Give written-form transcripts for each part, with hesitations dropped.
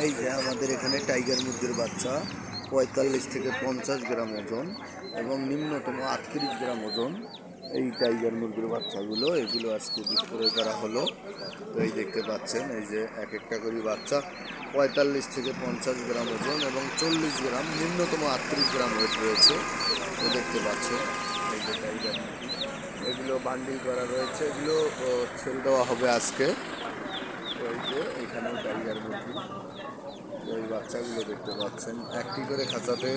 এই যে আমাদের এখানে টাইগার মুরগির বাচ্চা ৪৫ থেকে ৫০ গ্রাম ওজন এবং নিম্নতম ৩৮ গ্রাম ওজন। এই টাইগার মুরগির বাচ্চাগুলো এগুলো আজকে বিক্রয় করা হলো। তো এই দেখতে পাচ্ছেন, এই যে এক একটা করে বাচ্চা ৪৫ থেকে ৫০ গ্রাম ওজন এবং ৪০ গ্রাম, নিম্নতম ৩৮ গ্রাম ওয়েট রয়েছে। তো দেখতে পাচ্ছেন এই যে টাইগার মুরগি, এগুলো বান্ডিল করা রয়েছে, এগুলো ছেড়ে দেওয়া হবে আজকে। তো এই যে এখানেও টাইগার মুরগি, ওই বাচ্চাগুলো দেখতে পাচ্ছেন, একটি করে খাঁচাতে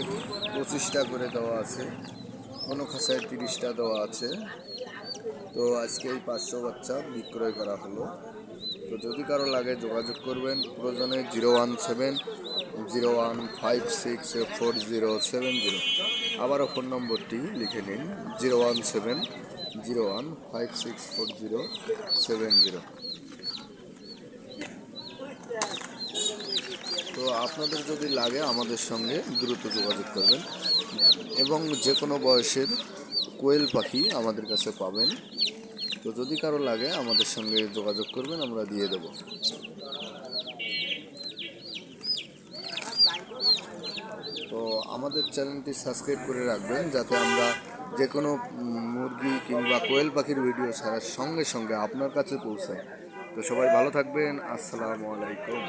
25টা করে দেওয়া আছে, কোনো খাঁচায় 30টা দেওয়া আছে। তো আজকে এই 500 বাচ্চা বিক্রয় করা হলো। তো যদি কারো লাগে যোগাযোগ করবেন প্রয়োজনে 01701564070। আবারও ফোন নম্বরটি লিখে নিন 01701564070। তো আপনাদের যদি লাগে আমাদের সঙ্গে দ্রুত যোগাযোগ করবেন এবং যে কোনো বয়সের কোয়েল পাখি আমাদের কাছে পাবেন। তো যদি কারো লাগে আমাদের সঙ্গে যোগাযোগ করবেন, আমরা দিয়ে দেব। তো আমাদের চ্যানেলটি সাবস্ক্রাইব করে রাখবেন যাতে আমরা যে কোনো মুরগি কিংবা কোয়েল পাখির ভিডিও ছাড়ার সঙ্গে সঙ্গে আপনার কাছে পৌঁছায়। তো সবাই ভালো থাকবেন, আসসালামু আলাইকুম।